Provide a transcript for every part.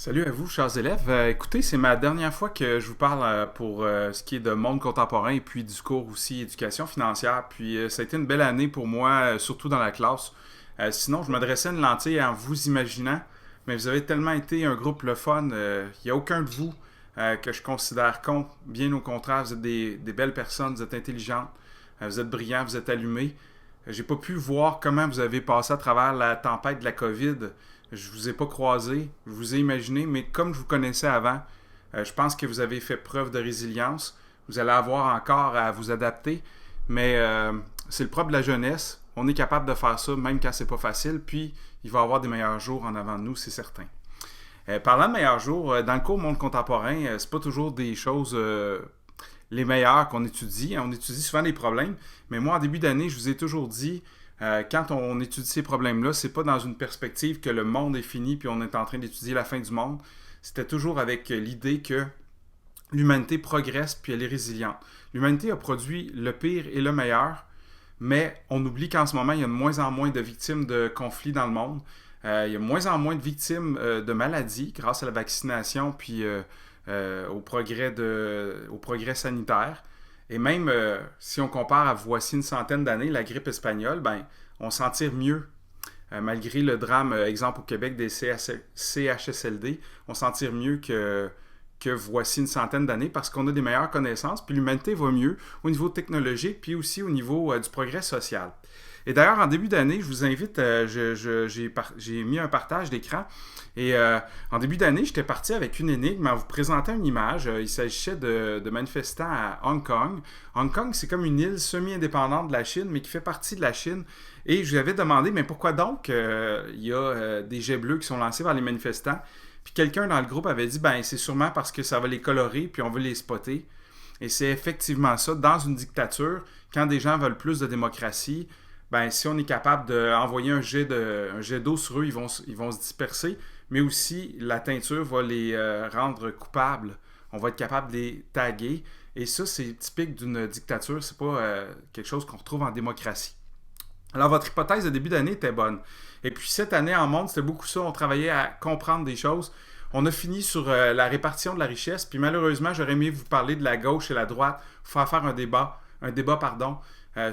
Salut à vous, chers élèves. Écoutez, c'est ma dernière fois que je vous parle pour ce qui est de monde contemporain et puis du cours aussi éducation financière. Puis ça a été une belle année pour moi, surtout dans la classe. Sinon, je m'adressais une lentille en vous imaginant, mais vous avez tellement été un groupe le fun. Il n'y a aucun de vous que je considère con. Bien au contraire, vous êtes des belles personnes, vous êtes intelligentes, vous êtes brillants, vous êtes allumés. J'ai pas pu voir comment vous avez passé à travers la tempête de la COVID. Je vous ai pas croisé, je vous ai imaginé, mais comme je vous connaissais avant, je pense que vous avez fait preuve de résilience. Vous allez avoir encore à vous adapter, mais c'est le propre de la jeunesse. On est capable de faire ça même quand c'est pas facile, puis il va y avoir des meilleurs jours en avant de nous, c'est certain. Parlant de meilleurs jours, dans le cours monde contemporain, c'est pas toujours des choses les meilleures qu'on étudie. On étudie souvent des problèmes, mais moi, en début d'année, je vous ai toujours dit, quand on étudie ces problèmes-là, c'est pas dans une perspective que le monde est fini puis on est en train d'étudier la fin du monde. C'était toujours avec l'idée que l'humanité progresse puis elle est résiliente. L'humanité a produit le pire et le meilleur, mais on oublie qu'en ce moment, il y a de moins en moins de victimes de conflits dans le monde. Il y a de moins en moins de victimes de maladies grâce à la vaccination puis au progrès sanitaire. Et même si on compare à voici une centaine d'années, la grippe espagnole, ben, on s'en tire mieux. Malgré le drame, exemple au Québec des CHSLD, on s'en tire mieux que voici une centaine d'années parce qu'on a des meilleures connaissances, puis l'humanité va mieux au niveau technologique, puis aussi au niveau du progrès social. Et d'ailleurs, en début d'année, je vous invite, j'ai mis un partage d'écran, et en début d'année, j'étais parti avec une énigme en vous présentant une image. Il s'agissait de manifestants à Hong Kong. Hong Kong, c'est comme une île semi-indépendante de la Chine, mais qui fait partie de la Chine. Et je lui avais demandé, mais pourquoi donc il y a des jets bleus qui sont lancés vers les manifestants? Puis quelqu'un dans le groupe avait dit, ben c'est sûrement parce que ça va les colorer, puis on veut les spotter. Et c'est effectivement ça. Dans une dictature, quand des gens veulent plus de démocratie, ben si on est capable d'envoyer un jet d'eau sur eux, ils vont se disperser. Mais aussi, la teinture va les rendre coupables. On va être capable de les taguer. Et ça, c'est typique d'une dictature. C'est pas quelque chose qu'on retrouve en démocratie. Alors, votre hypothèse de début d'année était bonne. Et puis, cette année en monde, c'était beaucoup ça. On travaillait à comprendre des choses. On a fini sur la répartition de la richesse. Puis, malheureusement, j'aurais aimé vous parler de la gauche et la droite. Il faut faire un débat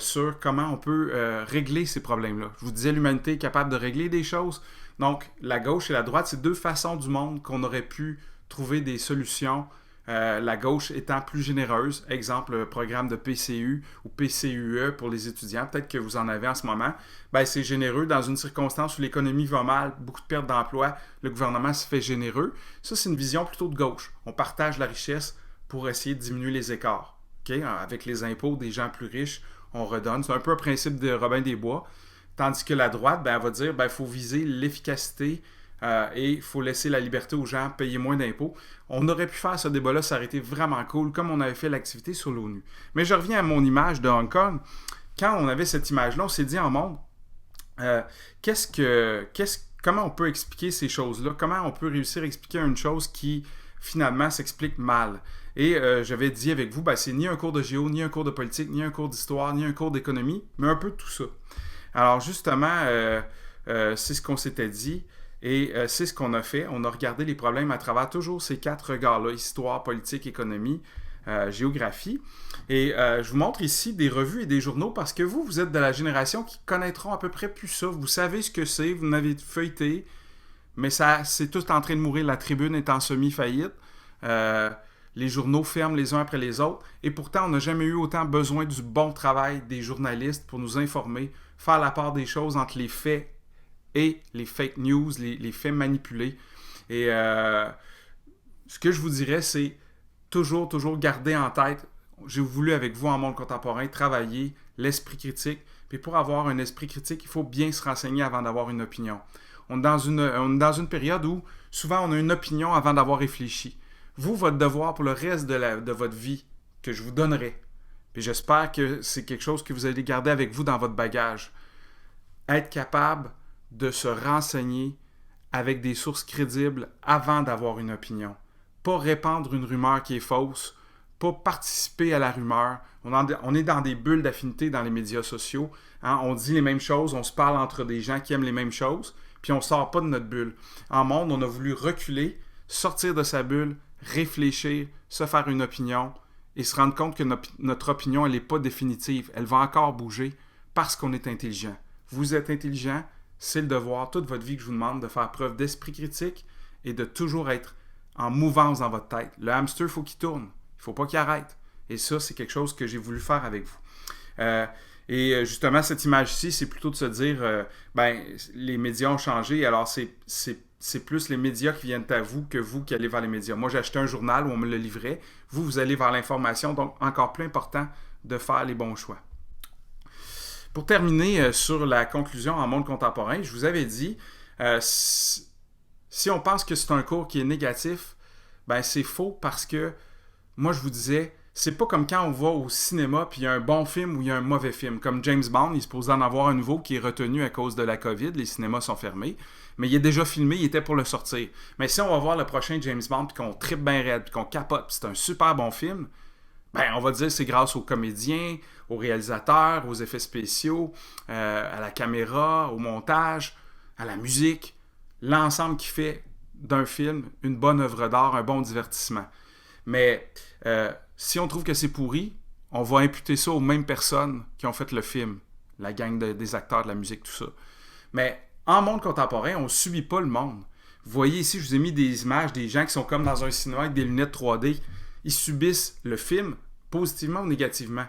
sur comment on peut régler ces problèmes-là. Je vous disais, l'humanité est capable de régler des choses. Donc, la gauche et la droite, c'est deux façons du monde qu'on aurait pu trouver des solutions. La gauche étant plus généreuse, exemple le programme de PCU ou PCUE pour les étudiants, peut-être que vous en avez en ce moment, ben, c'est généreux dans une circonstance où l'économie va mal, beaucoup de pertes d'emplois, le gouvernement se fait généreux. Ça, c'est une vision plutôt de gauche. On partage la richesse pour essayer de diminuer les écarts. Okay? Avec les impôts des gens plus riches, on redonne. C'est un peu un principe de Robin des Bois. Tandis que la droite, ben, elle va dire qu'il faut viser l'efficacité et il faut laisser la liberté aux gens, payer moins d'impôts. On aurait pu faire ce débat-là, ça aurait été vraiment cool, comme on avait fait l'activité sur l'ONU. Mais je reviens à mon image de Hong Kong. Quand on avait cette image-là, on s'est dit en monde, comment on peut expliquer ces choses-là? Comment on peut réussir à expliquer une chose qui, finalement, s'explique mal? Et j'avais dit avec vous, ben, c'est ni un cours de géo, ni un cours de politique, ni un cours d'histoire, ni un cours d'économie, mais un peu de tout ça. Alors justement, c'est ce qu'on s'était dit et c'est ce qu'on a fait. On a regardé les problèmes à travers toujours ces quatre regards-là, histoire, politique, économie, géographie. Et je vous montre ici des revues et des journaux parce que vous êtes de la génération qui connaîtront à peu près plus ça. Vous savez ce que c'est, vous n'avez feuilleté, mais ça, c'est tout en train de mourir. La tribune est en semi-faillite. Les journaux ferment les uns après les autres. Et pourtant, on n'a jamais eu autant besoin du bon travail des journalistes pour nous informer, faire la part des choses entre les faits et les fake news, les faits manipulés. Et ce que je vous dirais, c'est toujours garder en tête, j'ai voulu avec vous en monde contemporain, travailler l'esprit critique. Puis pour avoir un esprit critique, il faut bien se renseigner avant d'avoir une opinion. On est dans une période où souvent on a une opinion avant d'avoir réfléchi. Vous, votre devoir pour le reste de votre vie, que je vous donnerai, puis j'espère que c'est quelque chose que vous allez garder avec vous dans votre bagage, être capable de se renseigner avec des sources crédibles avant d'avoir une opinion. Pas répandre une rumeur qui est fausse, pas participer à la rumeur. On est dans des bulles d'affinité dans les médias sociaux. Hein? On dit les mêmes choses, on se parle entre des gens qui aiment les mêmes choses, puis on ne sort pas de notre bulle. En monde, on a voulu reculer, sortir de sa bulle, réfléchir, se faire une opinion et se rendre compte que notre opinion, elle n'est pas définitive. Elle va encore bouger parce qu'on est intelligent. Vous êtes intelligent, c'est le devoir, toute votre vie que je vous demande, de faire preuve d'esprit critique et de toujours être en mouvance dans votre tête. Le hamster, il faut qu'il tourne. Il ne faut pas qu'il arrête. Et ça, c'est quelque chose que j'ai voulu faire avec vous. Et justement, cette image-ci, c'est plutôt de se dire, les médias ont changé, alors c'est plus les médias qui viennent à vous que vous qui allez vers les médias. Moi, j'ai acheté un journal où on me le livrait. Vous allez vers l'information, donc encore plus important de faire les bons choix. Pour terminer sur la conclusion en monde contemporain, je vous avais dit, si on pense que c'est un cours qui est négatif, c'est faux parce que, moi je vous disais, c'est pas comme quand on va au cinéma puis il y a un bon film ou il y a un mauvais film. Comme James Bond, il est supposé en avoir un nouveau qui est retenu à cause de la COVID, les cinémas sont fermés, mais il est déjà filmé, il était pour le sortir. Mais si on va voir le prochain James Bond puis qu'on trippe bien raide, puis qu'on capote, puis c'est un super bon film, on va dire que c'est grâce aux comédiens, aux réalisateurs, aux effets spéciaux, à la caméra, au montage, à la musique, l'ensemble qui fait d'un film une bonne œuvre d'art, un bon divertissement. Mais si on trouve que c'est pourri, on va imputer ça aux mêmes personnes qui ont fait le film, la gang des acteurs, de la musique, tout ça. Mais en monde contemporain, on ne subit pas le monde. Vous voyez ici, je vous ai mis des images des gens qui sont comme dans un cinéma avec des lunettes 3D. Ils subissent le film positivement ou négativement.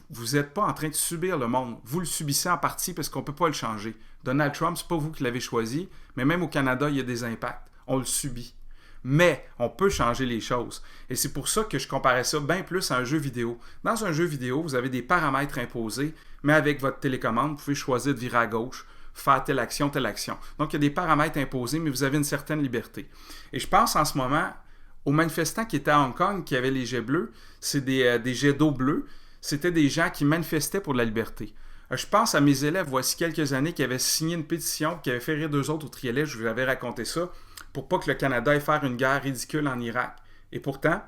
Vous n'êtes pas en train de subir le monde. Vous le subissez en partie parce qu'on ne peut pas le changer. Donald Trump, c'est pas vous qui l'avez choisi, mais même au Canada, il y a des impacts. On le subit. Mais on peut changer les choses. Et c'est pour ça que je comparais ça bien plus à un jeu vidéo. Dans un jeu vidéo, vous avez des paramètres imposés, mais avec votre télécommande, vous pouvez choisir de virer à gauche, faire telle action, telle action. Donc, il y a des paramètres imposés, mais vous avez une certaine liberté. Et je pense en ce moment aux manifestants qui étaient à Hong Kong, qui avaient les jets bleus. C'est des jets d'eau bleus. C'était des gens qui manifestaient pour la liberté. Je pense à mes élèves, voici quelques années, qui avaient signé une pétition, qui avaient fait rire d'eux autres au Triolet, je vous avais raconté ça, pour pas que le Canada aille faire une guerre ridicule en Irak. Et pourtant,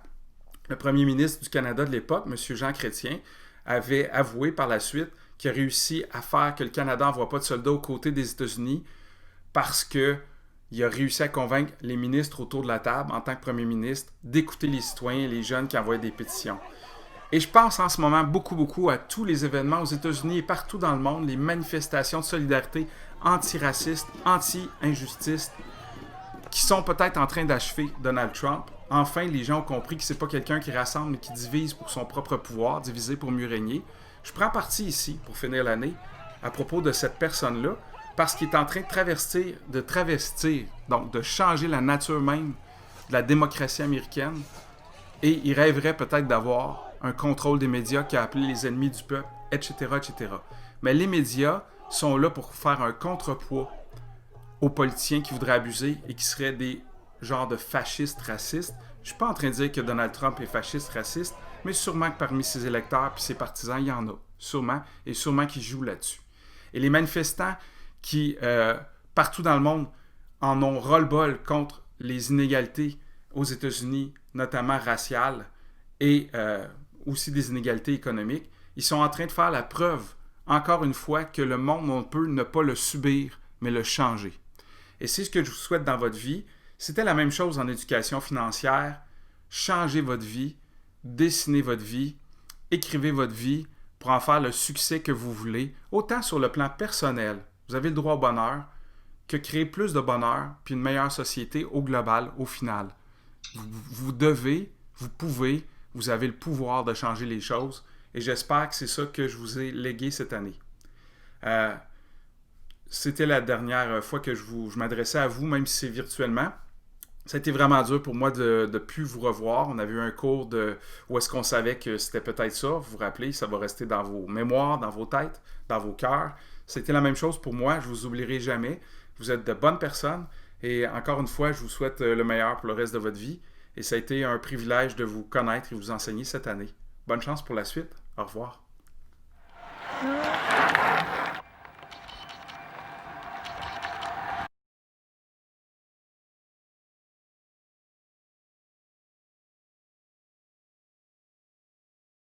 le premier ministre du Canada de l'époque, M. Jean Chrétien, avait avoué par la suite qu'il a réussi à faire que le Canada n'envoie pas de soldats aux côtés des États-Unis parce qu'il a réussi à convaincre les ministres autour de la table, en tant que premier ministre, d'écouter les citoyens et les jeunes qui envoyaient des pétitions. Et je pense en ce moment beaucoup à tous les événements aux États-Unis et partout dans le monde, les manifestations de solidarité antiracistes, anti-injustice, qui sont peut-être en train d'achever Donald Trump. Enfin, les gens ont compris que c'est pas quelqu'un qui rassemble, mais qui divise pour son propre pouvoir, diviser pour mieux régner. Je prends parti ici, pour finir l'année, à propos de cette personne-là, parce qu'il est en train de travestir, donc de changer la nature même de la démocratie américaine, et il rêverait peut-être d'avoir un contrôle des médias qui a appelé les ennemis du peuple, etc., etc. Mais les médias sont là pour faire un contrepoids aux politiciens qui voudraient abuser et qui seraient des genres de fascistes racistes. Je ne suis pas en train de dire que Donald Trump est fasciste raciste, mais sûrement que parmi ses électeurs et ses partisans, il y en a. Sûrement, et sûrement qu'ils jouent là-dessus. Et les manifestants qui, partout dans le monde, en ont ras-le-bol contre les inégalités aux États-Unis, notamment raciales, et aussi des inégalités économiques, ils sont en train de faire la preuve, encore une fois, que le monde, on peut ne pas le subir, mais le changer. Et c'est ce que je vous souhaite dans votre vie. C'était la même chose en éducation financière. Changez votre vie, dessinez votre vie, écrivez votre vie pour en faire le succès que vous voulez, autant sur le plan personnel, vous avez le droit au bonheur, que créer plus de bonheur puis une meilleure société au global, au final. Vous devez, vous pouvez, vous avez le pouvoir de changer les choses et j'espère que c'est ça que je vous ai légué cette année. C'était la dernière fois que je m'adressais à vous, même si c'est virtuellement. Ça a été vraiment dur pour moi de ne plus vous revoir. On avait eu un cours où est-ce qu'on savait que c'était peut-être ça. Vous vous rappelez, ça va rester dans vos mémoires, dans vos têtes, dans vos cœurs. C'était la même chose pour moi. Je ne vous oublierai jamais. Vous êtes de bonnes personnes. Et encore une fois, je vous souhaite le meilleur pour le reste de votre vie. Et ça a été un privilège de vous connaître et vous enseigner cette année. Bonne chance pour la suite. Au revoir.